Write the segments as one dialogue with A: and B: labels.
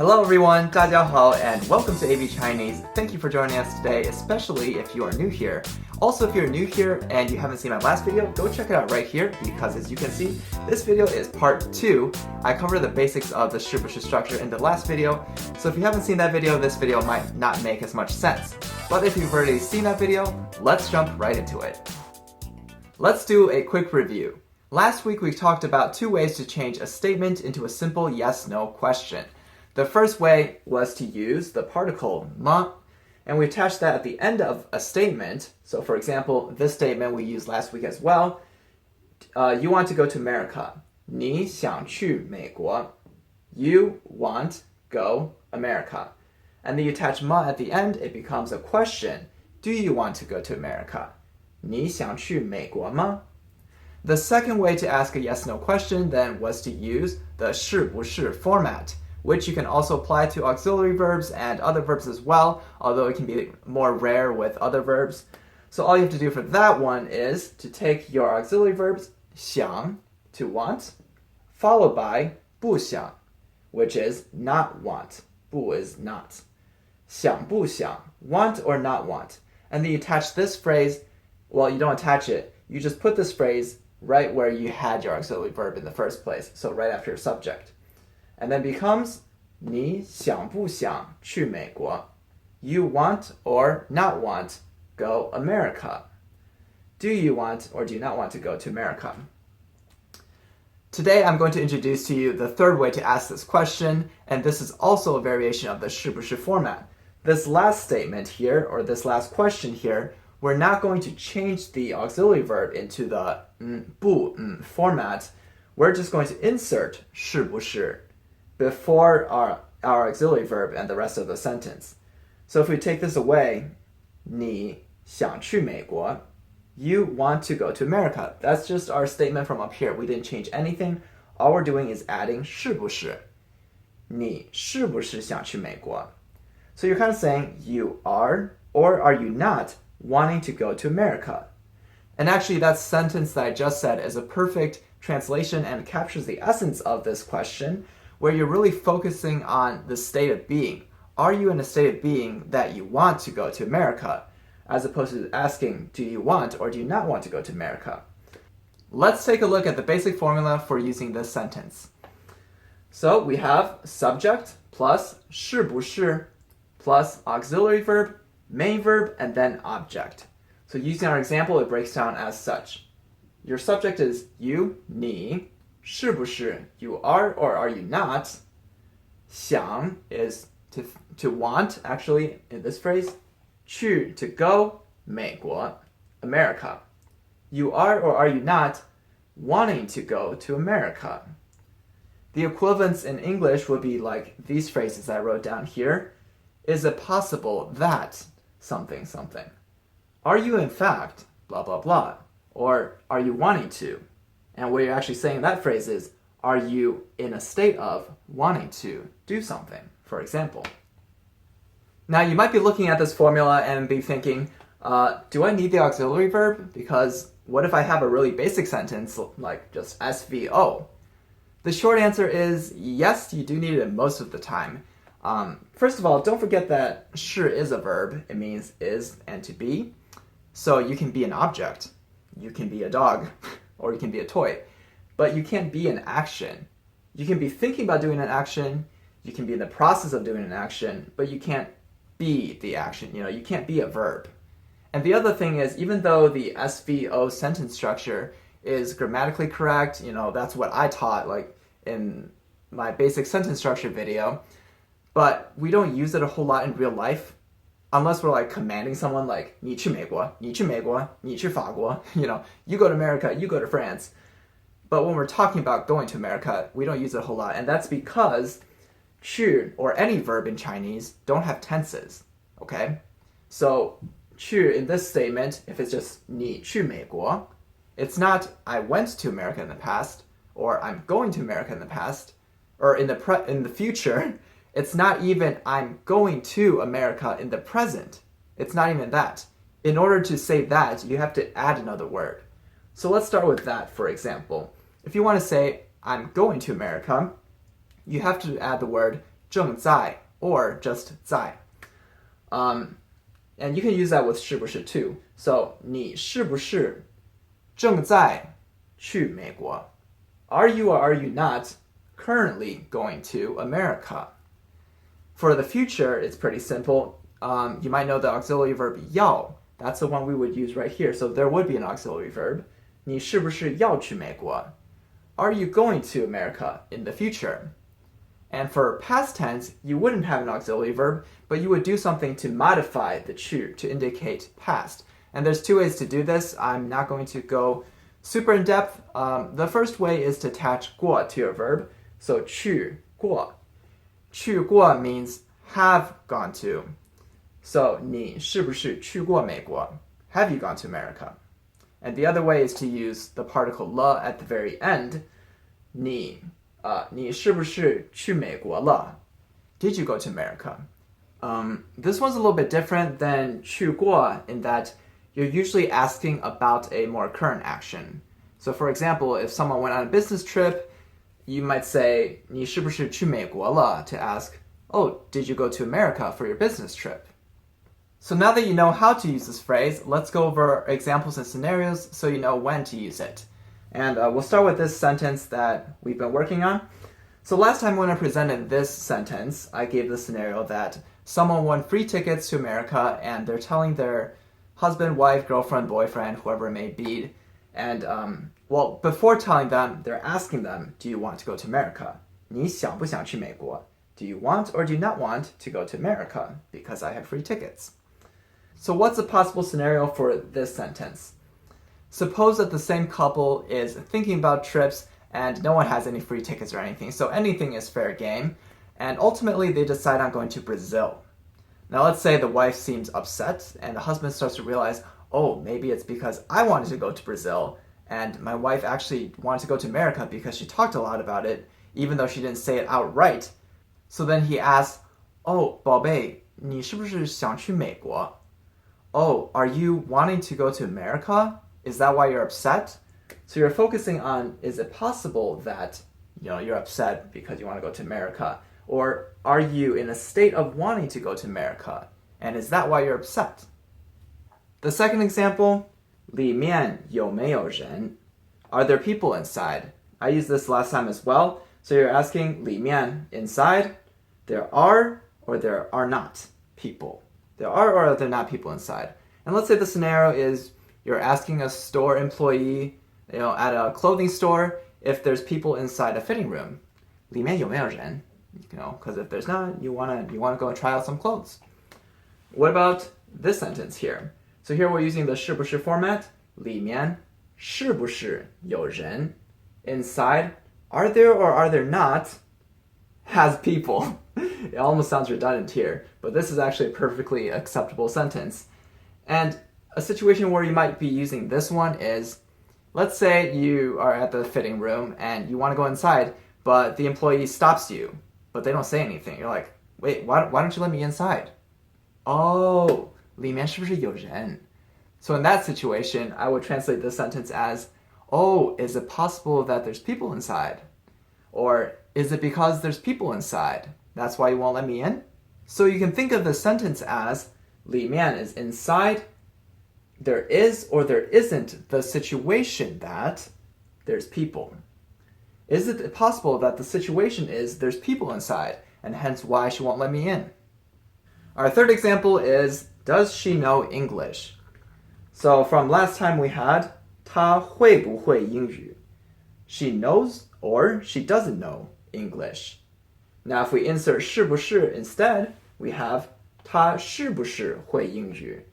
A: Hello everyone, 大家好, and welcome to AV Chinese. Thank you for joining us today, especially if you are new here. Also, if you're new here and you haven't seen my last video, go check it out right here because as you can see, this video is part 2. I covered the basics of the 是不是 structure in the last video, so if you haven't seen that video, this video might not make as much sense. But if you've already seen that video, let's jump right into it. Let's do a quick review. Last week we talked about 2 ways to change a statement into a simple yes-no question. The first way was to use the particle 吗, and we attached that at the end of a statement. So for example, this statement we used last week as well. You want to go to America. 你想去美国. You want go America. And then you attach 吗 at the end, it becomes a question. Do you want to go to America? 你想去美国吗? The second way to ask a yes-no question then was to use the 是不是 format, which you can also apply to auxiliary verbs and other verbs as well, although it can be more rare with other verbs. So all you have to do for that one is to take your auxiliary verbs, 想, to want, followed by 不想, which is not want. 不 is not. 想不想, want or not want. And then you attach this phrase, well, you don't attach it, you just put this phrase right where you had your auxiliary verb in the first place, so right after your subject. And then becomes 你想不想去美国? You want or not want go America. Do you want or do you not want to go to America? Today I'm going to introduce to you the third way to ask this question, and this is also a variation of the 是不是 format. This last statement here, or this last question here, we're not going to change the auxiliary verb into the 不 format. We're just going to insert 是不是 before our auxiliary verb and the rest of the sentence. So if we take this away, 你想去美国, you want to go to America. That's just our statement from up here. We didn't change anything. All we're doing is adding 是不是. 你是不是想去美国? So you're kind of saying you are or are you not wanting to go to America. And actually that sentence that I just said is a perfect translation and captures the essence of this question, where you're really focusing on the state of being. Are you in a state of being that you want to go to America? As opposed to asking, do you want or do you not want to go to America? Let's take a look at the basic formula for using this sentence. So we have subject plus 是不是 plus auxiliary verb, main verb, and then object. So using our example, it breaks down as such. Your subject is you, 你, 是不是 you are or are you not. 想 is to want, actually, in this phrase. 去 to go, 美国 America. You are or are you not wanting to go to America. The equivalents in English would be like these phrases I wrote down here. Is it possible that something something? Are you in fact blah blah blah? Or are you wanting to? And what you're actually saying in that phrase is, are you in a state of wanting to do something, for example? Now you might be looking at this formula and be thinking, do I need the auxiliary verb? Because what if I have a really basic sentence like just SVO? The short answer is yes, you do need it most of the time. First of all, don't forget that 是 is a verb. It means is and to be. So you can be an object. You can be a dog. Or you can be a toy. But you can't be an action. You can be thinking about doing an action. You can be in the process of doing an action. But you can't be the action. You can't be a verb. And the other thing is, even though the SVO sentence structure is grammatically correct, that's what I taught like in my basic sentence structure video, but we don't use it a whole lot in real life unless we're like commanding someone like 你去美国,你去美国,你去法国, you go to America, you go to France. But when we're talking about going to America, we don't use it a whole lot, and that's because 去 or any verb in Chinese don't have tenses, okay? So 去 in this statement, if it's just 你去美国, it's not I went to America in the past, or I'm going to America in the past, or in the future. It's not even I'm going to America in the present. It's not even that. In order to say that, you have to add another word. So let's start with that, for example. If you want to say I'm going to America, you have to add the word 正在 or just 在. And you can use that with 是不是 too. So 你是不是正在去美国? Are you or are you not currently going to America? For the future, it's pretty simple. You might know the auxiliary verb 要. That's the one we would use right here. So there would be an auxiliary verb. 你是不是要去美国? Are you going to America in the future? And for past tense, you wouldn't have an auxiliary verb, but you would do something to modify the 去 to indicate past. And there's two ways to do this. I'm not going to go super in depth. The first way is to attach 过 to your verb. So 去过. 去过 means have gone to. So 你是不是去过美国? Have you gone to America? And the other way is to use the particle 了 at the very end. 你是不是去美国了? Did you go to America? This one's a little bit different than 去过 in that you're usually asking about a more current action. So for example, if someone went on a business trip, you might say 你是不是去美国了 to ask, oh, did you go to America for your business trip? So now that you know how to use this phrase, let's go over examples and scenarios so you know when to use it. And we'll start with this sentence that we've been working on. So last time when I presented this sentence, I gave the scenario that someone won free tickets to America and they're telling their husband, wife, girlfriend, boyfriend, whoever it may be. And, well, before telling them, they're asking them, do you want to go to America? 你想不想去美国? Do you want or do you not want to go to America? Because I have free tickets. So what's a possible scenario for this sentence? Suppose that the same couple is thinking about trips and no one has any free tickets or anything, so anything is fair game, and ultimately they decide on going to Brazil. Now let's say the wife seems upset and the husband starts to realize, oh, maybe it's because I wanted to go to Brazil and my wife actually wanted to go to America because she talked a lot about it, even though she didn't say it outright. So then he asks, oh, 宝贝, 你是不是想去美国? Oh, are you wanting to go to America? Is that why you're upset? So you're focusing on, is it possible that you're upset because you want to go to America? Or are you in a state of wanting to go to America? And is that why you're upset? The second example, 里面有没有人? Are there people inside? I used this last time as well. So you're asking 里面, inside, there are or there are not people. There are or there are not people inside. And let's say the scenario is you're asking a store employee, at a clothing store, if there's people inside a fitting room. 里面有没有人? Because if there's not, you wanna go and try out some clothes. What about this sentence here? So here we're using the 是不是 format. 里面是不是有人? Inside, are there or are there not, has people. It almost sounds redundant here, but this is actually a perfectly acceptable sentence. And a situation where you might be using this one is, let's say you are at the fitting room and you want to go inside, but the employee stops you, but they don't say anything. You're like, wait, why don't you let me inside? Oh, 里面是不是有人? So in that situation, I would translate this sentence as, oh, is it possible that there's people inside? Or is it because there's people inside? That's why you won't let me in? So you can think of the sentence as, 里面 is inside, there is or there isn't the situation that there's people. Is it possible that the situation is there's people inside, and hence why she won't let me in? Our third example is, does she know English? So from last time we had, 她会不会英语? She knows or she doesn't know English. Now if we insert 是不是 instead, we have 她是不是会英语?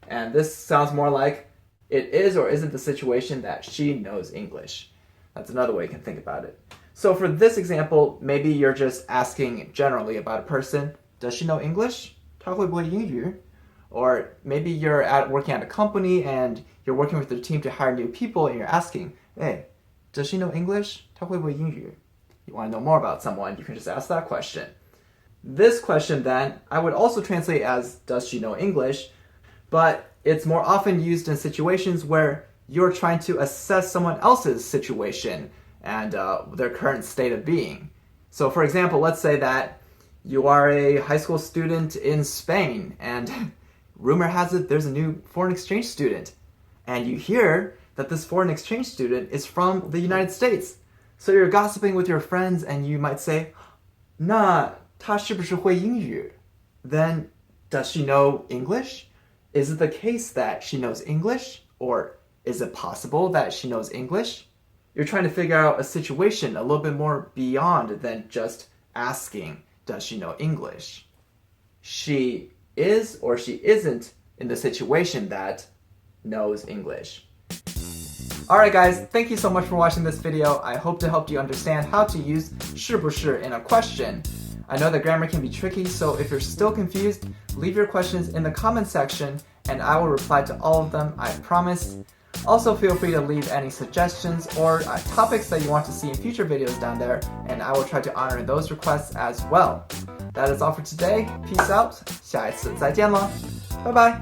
A: And this sounds more like it is or isn't the situation that she knows English. That's another way you can think about it. So for this example, maybe you're just asking generally about a person. Does she know English? 她会不会英语? Or maybe you're working at a company and you're working with the team to hire new people and you're asking, hey, does she know English? 她会不会英语? You want to know more about someone, you can just ask that question. This question then, I would also translate as, does she know English? But it's more often used in situations where you're trying to assess someone else's situation and their current state of being. So for example, let's say that You are a high school student in Spain, and rumor has it there's a new foreign exchange student. And you hear that this foreign exchange student is from the United States. So you're gossiping with your friends, and you might say, 那她是不是会英语? Then, does she know English? Is it the case that she knows English? Or is it possible that she knows English? You're trying to figure out a situation a little bit more beyond than just asking, does she know English? She is or she isn't in the situation that knows English. Alright guys, thank you so much for watching this video. I hope to help you understand how to use 是不是 in a question. I know that grammar can be tricky, so if you're still confused, leave your questions in the comment section and I will reply to all of them, I promise. Also, feel free to leave any suggestions or topics that you want to see in future videos down there, and I will try to honor those requests as well. That is all for today. Peace out. 下一次再见了。拜拜。